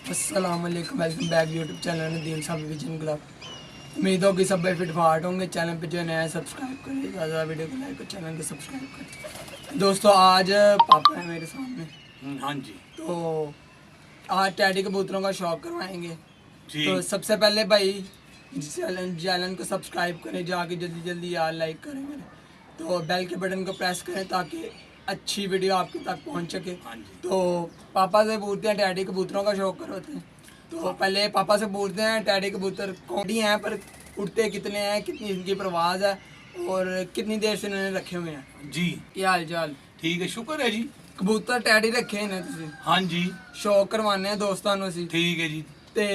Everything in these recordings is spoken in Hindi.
अस्सलामुअलैकुम, welcome back YouTube channel Nadeem साहब विजन क्लब। उम्मीद हो कि सब भाई फिट फाट होंगे। चैनल पे जो नया है सब्सक्राइब करें, ज़्यादा वीडियो को लाइक और चैनल को सब्सक्राइब करें। दोस्तों आज पापा है मेरे सामने। हाँ जी। तो आज टैडी कबूतरों का शौक करवाएंगे। जी। तो सबसे पहले भाई चैनल को सब्सक्राइब करें, जाके जल्दी जल्दी यार लाइक करें मेरे, तो बेल के बटन को प्रेस करें ताकि अच्छी वीडियो आपके तक पहुंच सके। हाँ जी। तो पापा से पूछते हैं टैडी कबूतरों का शौक करवाते हैं। तो पहले पापा से पूछते हैं टैडी कबूतर कौन हैं, पर उड़ते कितने हैं, कितनी इनकी परवाज है और कितनी देर से इन्होंने रखे हुए हैं। जी। क्या हाल चाल? ठीक है, शुक्र है जी। कबूतर टैडी रखे हैं तुसीं? हाँ जी। शौक करवाने हैं दोस्तानों से। ठीक है जी। ते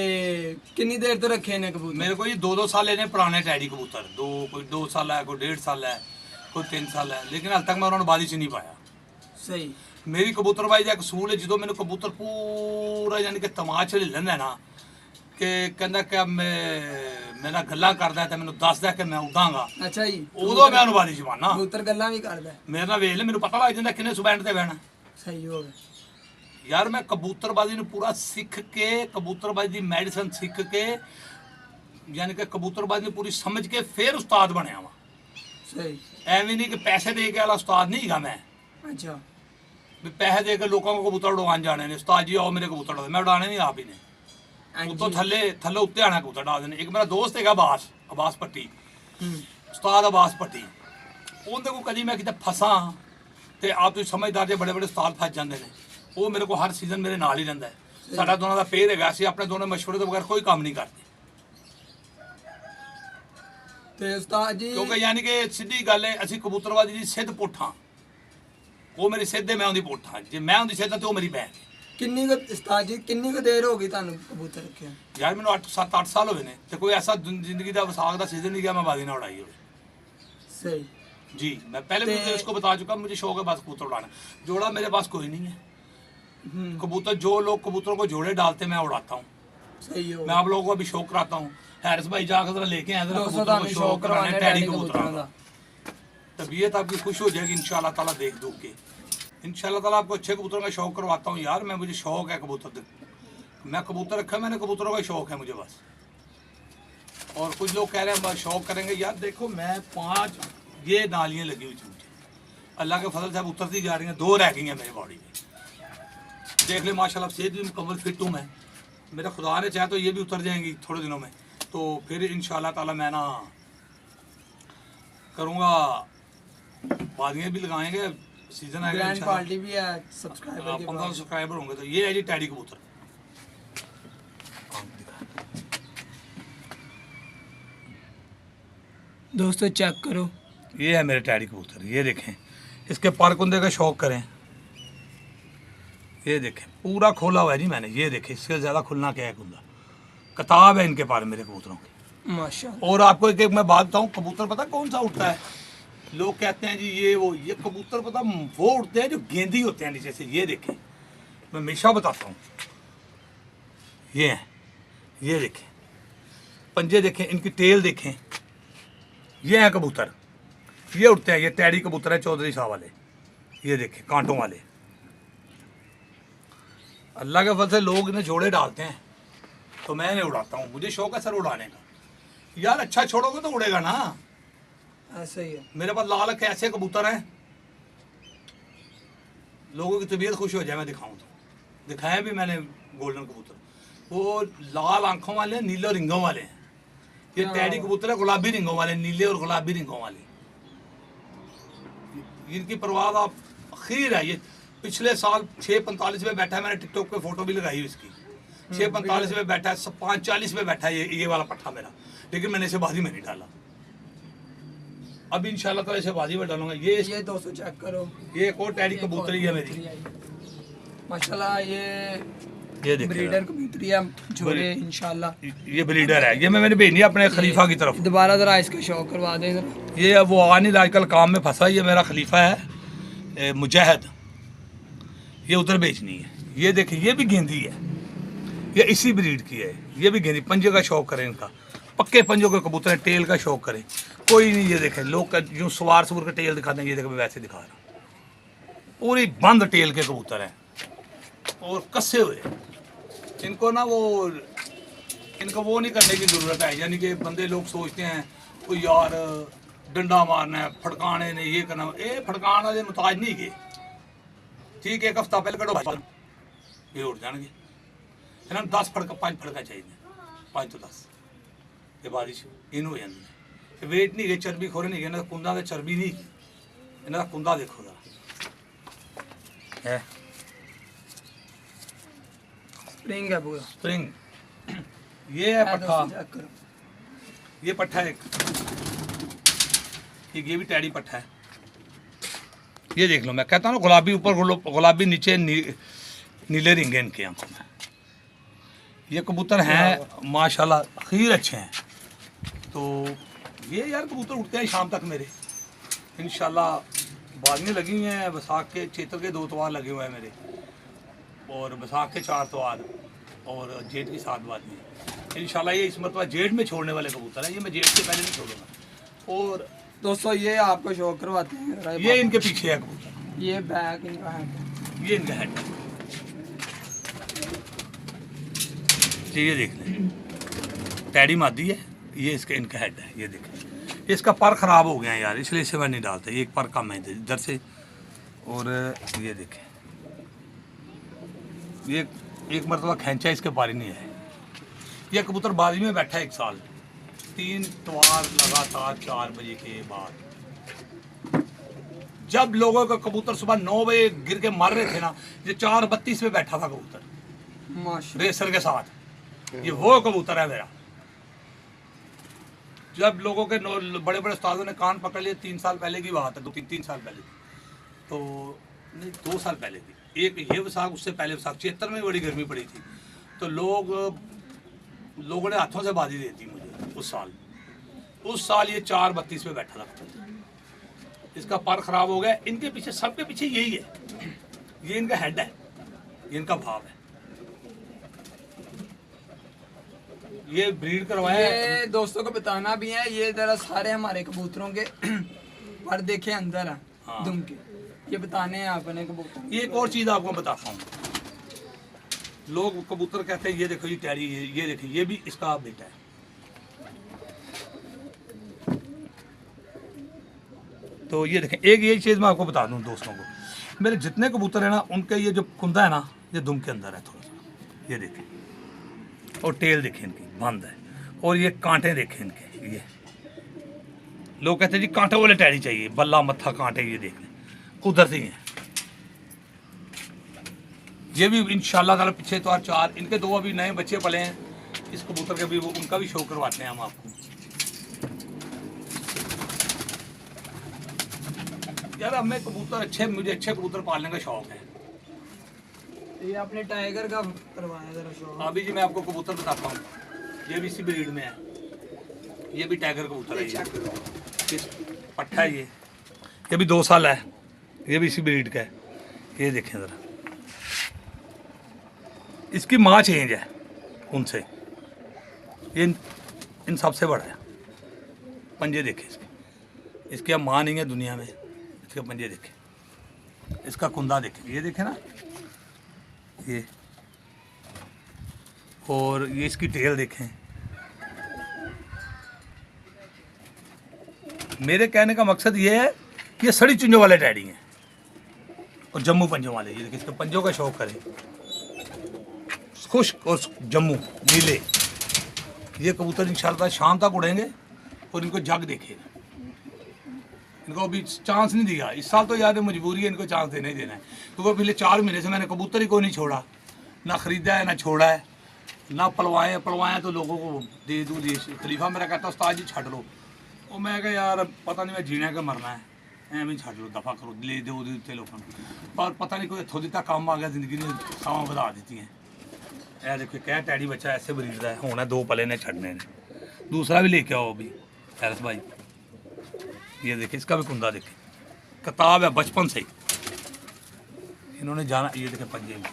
कितनी देर तो रखे हैं कबूतर? मेरे को ये 2-2 साल लेने पुराने टैडी कबूतर, कोई 2 साल है, कोई 1.5 साल है, कोई 3 साल है, लेकिन हाल तक मैं उन्होंने बाजी नहीं पाया। सही। मेरी कबूतरबाजी का कसूल है, जो मैंने कबूतर पूरा यानी कि तमाश ले लेंदा ना कि कहंदा कि मेरा गल्ला करदा ते मैंने दसदा कि मैं उड़ांगा। अच्छा जी। उदों मैं उन्होंने बाजी जमाना। कबूतर गल्ला भी करदा है? मेरे नाल वेख ले, मैंने पता लग जांदा किन्ने सुबैंड ते बहना। सही हो गया यार मैं कबूतरबाजी ने पूरा सीख के, कबूतरबाजी की मेडिसिन सीख के, यानी कि कबूतरबाजी ने पूरी समझ के फिर उस्ताद बनया वा। सही। एवं नहीं कि पैसे दे के वाला उस्ताद नहीं है मैं। अच्छा। भी पैसे दे के लोगों को कबूतर उड़वान जाने ने, उस्ताद जी आओ मेरे कबूतर उड़ा दे, मैं उड़ाने नहीं आप ही ने। उत्तों थल्ले थल्ले उत्ते आना कबूतर डाल देने। एक मेरा दोस्त है अब्बास पट्टी, उस्ताद अब्बास पट्टी, उनके को कभी मैं कितने फसा तो आप तुम समझदार जे बड़े बड़े उस्ताद फस जाते हैं। वो मेरे को हर सीजन मेरे नाल ही रहता है। साडा दोनों का पेड़ है, असं अपने दोनों मशवरे तो बगैर कोई काम नहीं करते। ते उस्ताद जी क्योंकि यानी कि सीधी गल है, असी कबूतरबाजी की सिद्ध पुठ हाँ। वो मेरी सिद्ध है, मैं उनकी पुठ हाँ। जे मैं उनकी सिद्ध हाँ तो वो मेरी बहन है। किन्नी को उस्ताद जी किन्नी को देर हो गई तुहानू कबूतर रखे? यार मैंने 7-8 साल हो गए ने, तो कोई ऐसा जिंदगी का विसाख का सीजन नहीं गया मैं बाजी ना उड़ाई हो। सही जी। मैं पहले भी उसको बता चुका, मुझे शौक है बस कबूतर उड़ाना। जोड़ा मेरे पास कोई नहीं है। कबूतर जो लोग कबूतरों को जोड़े डालते मैं उड़ाता हूँ। सही हो। मैं आप लोगों को अभी शौक कराता हूँ। हैरिस भाई जाकर जरा लेके आए जरा कबूतरों को शौक कराने टैडी कबूतरों का। तबीयत आपकी खुश हो जाएगी इंशाल्लाह ताला देख दूख के। इंशाल्लाह ताला आपको अच्छे कबूतरों का शौक करवाता हूँ। यार मैं मुझे शौक है कबूतर, मैं कबूतर रखा, मैंने कबूतरों का शौक है मुझे बस। और कुछ लोग कह रहे हैं शौक करेंगे। यार देखो मैं 5 ये नालियाँ लगी हुई थी मुझे, अल्लाह के फजल से उतरती जा रही हैं, 2 रह गई हैं मेरी बॉडी में। देख ले माशाल्लाह सेहत भी मुकम्मल फिट हूँ मैं। मेरा खुदा ने चाहे तो ये भी उतर जाएंगी थोड़े दिनों में। तो फिर इंशाल्लाह ताला मैं ना करूँगा, बाजियाँ भी लगाएंगे, सीजन आएगा ग्रैंड पार्टी भी है सब्सक्राइबर के 15 सब्सक्राइबर होंगे। तो ये है जी टैडी कबूतर। दोस्तों चेक करो, ये है मेरे टैडी कबूतर। ये देखें, इसके पर कुंदे का शौक करें। ये देखें पूरा खोला हुआ है जी मैंने। ये देखें, इससे ज़्यादा खुलना क्या है कुंदा। किताब है इनके पार मेरे कबूतरों की माशाल्लाह। और आपको एक मैं बात बताऊँ, कबूतर पता कौन सा उठता है? लोग कहते हैं जी ये कबूतर पता वो उड़ते हैं जो गेंदी होते हैं नीचे से। ये देखें, मैं हमेशा बताता हूँ, ये हैं, ये देखें पंजे देखें, इनकी टेल देखें। ये हैं कबूतर, ये उड़ते हैं। ये टैडी कबूतर है चौधरी साहब वाले। ये देखें कांटों वाले। अल्लाह के फल से लोग इन्हें जोड़े डालते हैं तो मैं इन्हें उड़ाता हूँ। मुझे शौक है सर उड़ाने का। यार अच्छा छोड़ोगे तो उड़ेगा ना। ऐसा ही है। मेरे पास लाल के ऐसे कबूतर हैं, लोगों की तबीयत खुश हो जाए मैं दिखाऊं तो। दिखाया भी मैंने गोल्डन कबूतर, वो लाल आंखों वाले हैं, नीले रिंगों वाले हैं। ये टैडी कबूतर है गुलाबी रिंगों वाले, नीले और गुलाबी रिंगों वाले। इनकी परवाह आप खीर है। ये पिछले साल 6:45 में बैठा है, मैंने टिकटॉक पे फोटो भी लगाई उसकी। 6:45 में बैठा है, 5:40 में बैठा है ये वाला पट्टा मेरा, लेकिन मैंने इसे बाजी में नहीं डाला। अब इंशाल्लाह तो ऐसे बाजी में डालूंगा। ये दोस्तों चेक करो, ये एक और टैडी कबूतरी है मेरी माशाल्लाह। ये देखिए ब्रीडर कबूतरी है जोड़े इंशाल्लाह। ये ब्रीडर है। ये मैंने भेजनी है अपने खलीफा की तरफ। दोबारा जरा इसका शौक करवा दें जरा। ये वो आने आजकल काम में फंसा। ये मेरा खलीफा है मुजाहिद, ये उधर बेचनी है। ये देखिए ये भी गेंदी है, ये इसी ब्रीड की है। ये भी गेंदी, पंजे का शौक करें इनका, पक्के पंजों के कबूतर हैं। टेल का शौक करें कोई नहीं। ये देखें लोग यूँ सवार सवूर के टेल दिखाते हैं, ये देखें मैं वैसे दिखा रहा हूँ। पूरी बंद टेल के कबूतर हैं और कसे हुए। इनको ना इनको वो नहीं करने की ज़रूरत है। यानी कि बंदे लोग सोचते हैं ओ यार डंडा मारना है, फड़काने ने ये करना, ये फड़काने के मुताज नहीं गए। ठीक है, एक हफ्ता पहले कड़ो ये उठ जाएंगे। इन्होंने 10 फड़का 5 फड़का चाहिए, 5 तो 10 ये बारिश इन हो जाती है। वेट नहीं गए, चर्बी खोरे नहीं गए, इन्होंने कुंदा के चर्बी नहीं की, इन्होंने कुंदा देखो जरा है स्प्रिंग है पूरा स्प्रिंग। ये है पट्ठा, ये पट्ठा एक, ये भी टैडी पट्ठा है। ये देख लो, मैं कहता हूँ ना गुलाबी ऊपर गुलाबी नीचे नीले रिंगे इनके आंखों में। ये कबूतर हैं माशाल्लाह, खीर अच्छे हैं। तो ये यार कबूतर उठते हैं शाम तक मेरे इंशाल्लाह। बालियाँ लगी हुई हैं, बैसाख के चैत्र के 2 तवार लगे हुए हैं मेरे, और बैसाख के 4 तवार और जेठ की 7 बालियाँ इंशाल्लाह। ये इस मतलब जेठ में छोड़ने वाले कबूतर हैं, ये मैं जेठ से पहले नहीं छोड़ूंगा। और दोस्तों ये आपको शौक करवाते हैं, ये इनके पीछे है कबूतर, ये बैक इनका है, ये इनका हेड है। ये देख लें, टैडी मादी है, ये इसका इनका हेड है। ये देखें, इसका पर ख़राब हो गया है यार, इसलिए इसे मैं नहीं डालता। ये एक पर कम है इधर से। और ये देखें, ये एक मरतबा खींचा, इसके पारी नहीं है। ये कबूतर बाजी में बैठा है 1 साल, 3 तवार लगातार 4 बजे के बाद। जब लोगों का कबूतर सुबह 9 बजे गिर के मर रहे थे ना, ये 4:32 पे बैठा था कबूतर माशाल्लाह रेसर के साथ। ये वो कबूतर है मेरा। जब लोगों के बड़े बड़े उस्तादों ने कान पकड़ लिए, 3 साल पहले की बात है, 2-3 साल पहले, तो नहीं 2 साल पहले की। एक ये वसाख, उससे पहले वसाख 73 में बड़ी गर्मी पड़ी थी, तो लोगों ने हाथों से बाजी देती मुझे उस साल ये 4:32 पे बैठा था। इसका पर खराब हो गया। इनके पीछे, सबके पीछे यही है, ये इनका हेड है, ये इनका भाव है। ये ब्रीड करवाया ये दोस्तों को बताना भी है, ये जरा सारे हमारे कबूतरों के पर देखे अंदर है हाँ। दुम के, ये बताने हैं आपने कबूतर। ये एक और चीज़ आपको बताता हूँ। लोग कबूतर कहते हैं ये देखो ये टैडी, ये देखो ये भी इसका बेटा है। तो ये देखें, एक ये चीज़ मैं आपको बता दूं दोस्तों को, मेरे जितने कबूतर हैं ना, उनका ये जो कुंदा है ना, ये दुम के अंदर है थोड़ा सा, ये देखें। और टेल देखें इनकी बंद है, और ये कांटे देखें इनके। ये लोग कहते हैं जी कांटे वाले टैडी चाहिए, बल्ला मत्था कांटे, ये देख लें कुदरती हैं। ये भी इंशाल्लाह ताला पीछे तो 4 इनके 2 अभी नए बच्चे पले हैं इस कबूतर के भी, वो उनका भी शो करवाते हैं हम आपको। यार हमें कबूतर मुझे अच्छे कबूतर पालने का शौक है। ये आपने टाइगर का करवाया जरा शो। अभी जी मैं आपको कबूतर बताता हूँ, ये भी इसी ब्रीड में है, ये भी टाइगर कबूतर है। ये पट्ठा है, ये भी 2 साल है, ये भी इसी ब्रीड का है। ये देखें ज़रा, इसकी माँ चेंज है उनसे, ये इन सबसे बड़ा है। पंजे देखें इसके, इसकी अब माँ नहीं है दुनिया में। इसके पंजे देखें, इसका कुंदा देखें, ये देखें ना ये, और ये इसकी टेल देखें। मेरे कहने का मकसद ये है कि ये सड़ी चुंजों वाले टैडी हैं और जम्मू पंजों वाले। ये देखिए, इसके पंजों का शौक करें, खुश्क और जम्मू नीले। ये कबूतर इंशाल्लाह शाम तक उड़ेंगे और इनको जग देखेगा। इनको अभी चांस नहीं दिया इस साल, तो यार मजबूरी है, इनको चांस देना ही देना है, क्योंकि पिछले 4 महीने से मैंने कबूतर ही को नहीं छोड़ा, ना ख़रीदा है ना छोड़ा है, ना पलवाए तो लोगों को दे दूँ। खलीफा मेरा कहता उस्ताद जी छड़ लो, और मैं कहा यार पता नहीं मैं जीना के मरना है, एवं छड़ लो, दफ़ा करो, ले दो देते लोगों को। और पता नहीं कोई थोड़ी तक काम आ गया, ज़िंदगी ने सावां बढ़ा देती हैं। यह देखो क्या टैडी बच्चा ऐसे ब्रीड है, होना 2 पले ने छड़ने ने, दूसरा भी लेके आओ अभी हैरस भाई। ये देखिए, इसका भी कुंदा देखे, किताब है बचपन से ही इन्होंने जाना। ये देखें पंजे इनके,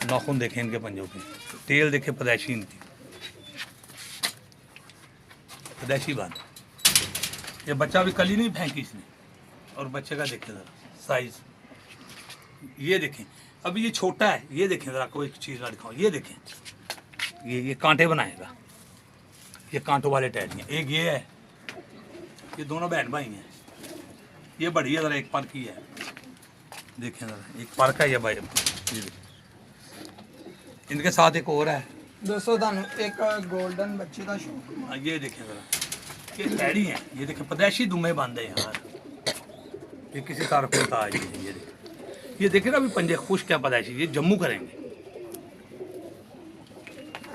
नाखून देखें इनके पंजों के, टेल देखे पैदाइशी इनकी, पैदाइशी बात। ये बच्चा भी कल ही नहीं फेंकी इसने, और बच्चे का देखे ज़रा साइज। ये देखें, अभी ये छोटा है, ये देखें जरा, कोई चीज़ ना दिखाऊं, ये देखें, ये कांटे बनाएगा, ये कांटों वाले टैडी हैं। एक ये है, ये दोनों बहन भाई हैं। ये बड़ी है जरा, एक पर की है, देखें जरा, एक पर का है ये भाई, ये देखें। इनके साथ एक और है दोस्तों, थानू एक गोल्डन बच्चे का शौक। ये देखें जरा, ये टैडी हैं, ये देखें पैदाइशी दुमे बांधे हैं यार, ये किसी तारक में था। ये देखें ना, अभी पंजे खुश क्या पैदाइशी, ये जम्मू करेंगे।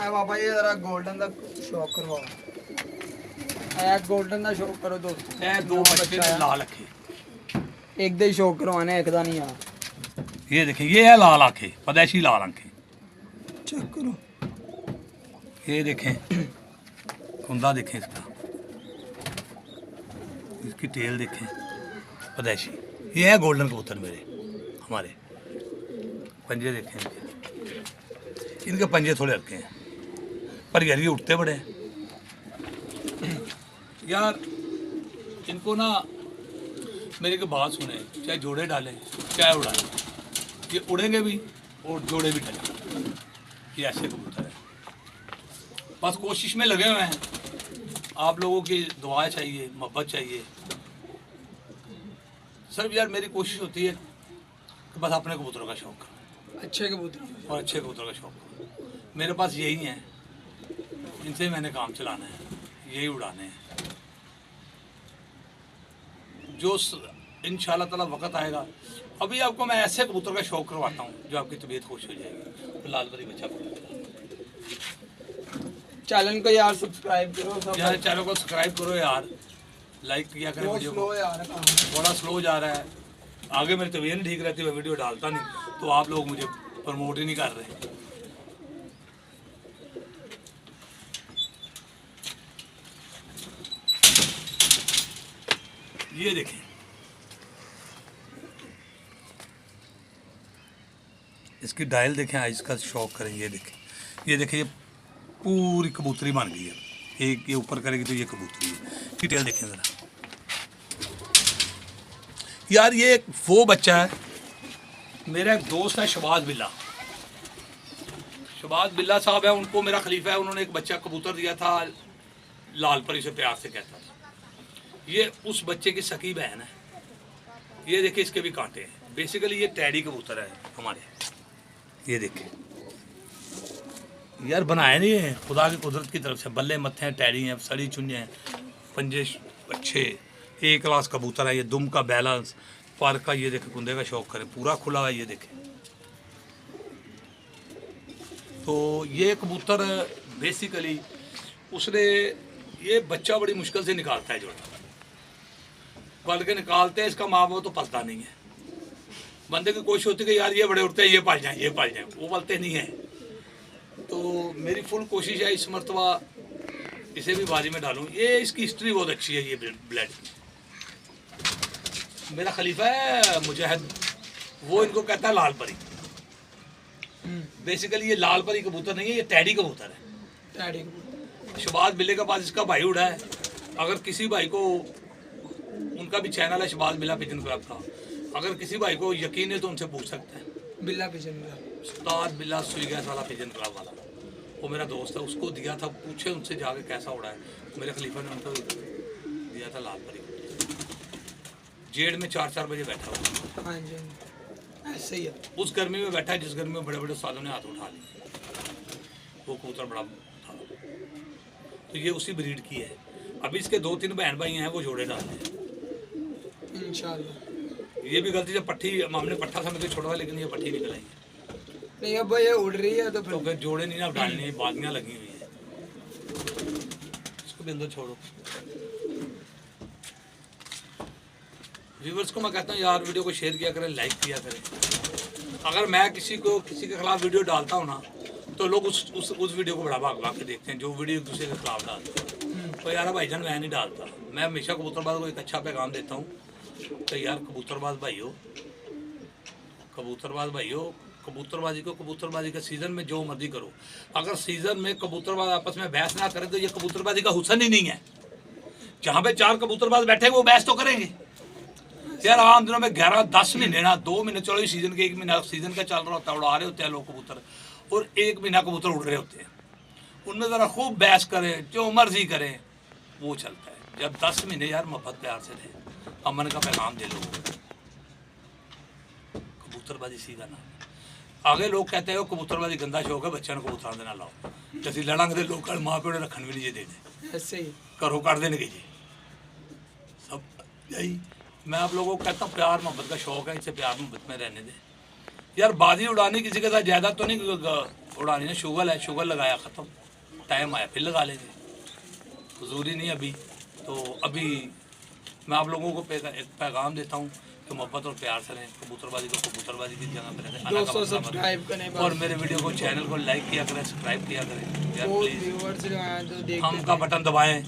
बाबा ये जरा गोल्डन का शौक करवाओ, ए गोल्डन का शौक करो दोस्तों। ए दो बच्चे ने लाल अखे, एक दे शौक करवाने, एक दा नहीं यार। ये देखें, ये है लाल आंखें, पैदाइशी लाल आंखें, चेक करो। ये देखें कुंदा, देखें इसका, इसकी टेल देखें पैदाइशी। ये है गोल्डन कबूतर मेरे, हमारे पंजे देखें इनके पंजे थोड़े हल्के हैं, पर यार ये उठते बड़े हैं यार। इनको ना मेरी की बात सुने, चाहे जोड़े डालें चाहे उड़ाएं, ये उड़ेंगे भी और जोड़े भी डालें। ये ऐसे कबूतर है, बस कोशिश में लगे हुए हैं। आप लोगों की दुआएं चाहिए, मोहब्बत चाहिए। सर यार मेरी कोशिश होती है कि बस अपने कबूतरों का शौक करूं, अच्छे कबूतर और अच्छे कबूतरों का शौक करूं। मेरे पास यही है, इनसे मैंने काम चलाना है, यही उड़ाने हैं। जो इंशाल्लाह ताला वक्त आएगा, अभी आपको मैं ऐसे कबूतर का शौक करवाता हूँ जो आपकी तबीयत खुश हो जाएगी। तो लाल परी बच्चा चैनल को यार सब्सक्राइब करो, सब यार चैनल को सब्सक्राइब करो यार, लाइक किया करें वीडियो को। यार थोड़ा स्लो जा रहा है, आगे मेरी तबीयत नहीं ठीक रहती, मैं वीडियो डालता नहीं, तो आप लोग मुझे प्रमोट ही नहीं कर रहे। ये देखें, इसकी डायल देखें, आज इसका शौक करें। ये देखें, ये देखें, ये पूरी कबूतरी बन गई है। एक ये ऊपर करेगी तो ये कबूतरी है। डिटेल देखें ज़रा यार। ये एक वो बच्चा है, मेरा एक दोस्त है शबाज बिल्ला, शबाज बिल्ला साहब है, उनको मेरा खलीफा है। उन्होंने एक बच्चा कबूतर दिया था, लाल परी से प्यार से कहता था। ये उस बच्चे की सकी बहन है। ये देखिए, इसके भी कांटे हैं। बेसिकली ये टैडी कबूतर है हमारे। ये देखिए यार, बनाए नहीं है, खुदा की कुदरत की तरफ से। बल्ले मत्थे हैं, टैडी हैं, सड़ी चुन्ने हैं, पंजे अच्छे, एक क्लास कबूतर है। ये दुम का बैलेंस, पर का ये देखे, कुंदे का शौक करें, पूरा खुला हुआ है। ये देखें, तो ये कबूतर बेसिकली उसने, ये बच्चा बड़ी मुश्किल से निकालता है जोड़ा, बल्कि निकालते हैं इसका माँ बाप तो पलता नहीं है। बंदे की कोशिश होती है कि यार ये बड़े उठते हैं, ये पल जाएं, ये पल जाएं, वो पलते नहीं हैं। तो मेरी फुल कोशिश है इस मरतबा इसे भी बाजी में डालूं। ये इसकी हिस्ट्री बहुत अच्छी है, ये ब्लड की। मेरा खलीफा है मुजाहिद, वो इनको कहता है लाल परी। बेसिकली ये लाल परी कबूतर नहीं है, ये टैडी कबूतर है। टैडी कबूतर शबाज बिल्ले के पास इसका भाई उड़ा है। अगर किसी भाई को, उनका भी चैनल है शबाज बिल्ला पिजन क्लब का, अगर किसी भाई को यकीन है तो उनसे पूछ सकते हैं। बिल्ला पिजन क्लब, उस्ताद बिल्ला सुई गैस वाला पिजन क्लब वाला, वो मेरा दोस्त है, उसको दिया था। पूछे उनसे जाके कैसा उड़ा है। मेरे खलीफा ने उनको दिया था लाल परी। जेड़ में 4-4 बजे बैठा हुआ, हाँ जी ऐसे ही है। उस गर्मी में बैठा है जिस गर्मी में बड़े बड़े सालों ने हाथ उठा लिए। वो कबूतर बड़ा था, तो ये उसी ब्रीड की है। अभी इसके 2-3 बहन भाई हैं, वो जोड़े डालते हैं इंशाल्लाह। ये भी गलती से पट्टी, हमने पट्टा समझ के छोड़ा, लेकिन ये पट्टी निकल आई है। नहीं अब ये उड़ रही है तो फिर जोड़े नहीं ना डालने, बादियाँ लगी हुई हैं। इसको भी अंदर छोड़ो। व्यूवर्स को मैं कहता हूँ यार, वीडियो को शेयर किया करें, लाइक किया करें। अगर मैं किसी के खिलाफ वीडियो डालता हूँ ना, तो लोग उस वीडियो को बड़ा भाग के देखते हैं, जो वीडियो एक दूसरे के खिलाफ डालते हैं। तो यार भाईजान मैं नहीं डालता। मैं हमेशा कबूतरबाज को एक अच्छा पैगाम देता हूँ तो यार कबूतरबाज भाइयों, कबूतरबाजी को कबूतरबाजी के सीज़न में जो मर्जी करो। अगर सीज़न में कबूतरबाज आपस में बहस ना करें तो ये कबूतरबाजी का हुसन ही नहीं है। जहाँ पे 4 कबूतरबाज बैठे वो बहस तो करेंगे। यार आम दिनों में 11-10 महीने ना 2 महीने, चलो सीजन के 1 महीना सीजन का चल रहा होता है, उड़ा रहे होते हैं लोग कबूतर, और 1 महीना कबूतर उड़ रहे होते हैं, उनमें ज़रा खूब बहस करें, जो मर्जी करें, वो चलता है। जब 10 महीने यार मोहब्बत प्यार से रहे, अमन का पैगाम दे लोगों को। कबूतरबाजी सीधा ना, आगे लोग कहते हैं कबूतरबाजी गंदा शौक है, बच्चों को कबूतर देना लाओ, जैसे लड़ांगे तो लोग माँ प्यो ने रखन भी नहीं दे दे, ऐसे ही घरों कर देने के जी सब यही। मैं आप लोगों को कहता हूँ प्यार मोहब्बत का शौक है, इससे प्यार मोहब्बत में रहने दे यार। बाजी उड़ानी किसी के साथ ज़्यादा तो नहीं उड़ानी है, शुगर है, शुगर लगाया ख़त्म, टाइम आया फिर लगा लेंगे, ज़रूरी नहीं अभी। तो अभी मैं आप लोगों को एक पैगाम देता हूँ कि मोहब्बत और प्यार से रहें, कबूतरबाजी को कबूतरबाजी की जगह पर रहें, दोस्तों सब्सक्राइब करें और मेरे वीडियो को चैनल को लाइक किया करें, सब्सक्राइब किया करें यार बहुत प्लीज़, व्यूअर्स जो हैं जो देखते हम का बटन दबाएं,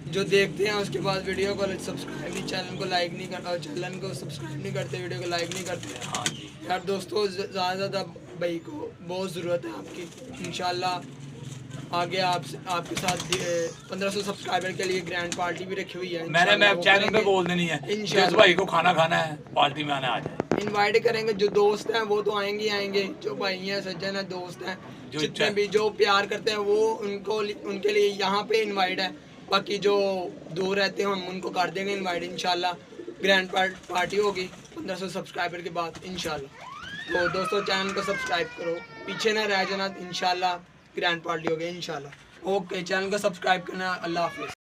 जो देखते हैं उसके बाद वीडियो को सब्सक्राइब नहीं, चैनल को लाइक नहीं करता, चैनल को सब्सक्राइब नहीं करते, वीडियो को लाइक नहीं करते। हाँ जी यार दोस्तों ज़्यादा ज़्यादा भाई को बहुत ज़रूरत है आपकी। इंशाल्लाह आगे आपके साथ 1500 सब्सक्राइबर के लिए ग्रैंड पार्टी भी रखी हुई है। मैं चैनल पे बोल देनी है, जिस भाई को खाना खाना है पार्टी में आने आ जाए, इनवाइट करेंगे। जो दोस्त हैं वो तो आएंगे ही आएंगे, जो भाई हैं सज्जन हैं दोस्त हैं, जितने भी जो प्यार करते हैं वो उनके लिए यहाँ पे इनवाइट है। बाकी जो दूर रहते हैं हम उनको कर देंगे इनवाइट इंशाल्लाह। ग्रैंड पार्टी होगी 1500 सब्सक्राइबर के बाद इंशाल्लाह। तो दोस्तों चैनल को सब्सक्राइब करो, पीछे ना रह जाना, इंशाल्लाह ग्रैंड पार्टी होगी इंशाल्लाह। ओके, चैनल को सब्सक्राइब करना। अल्लाह हाफिज़।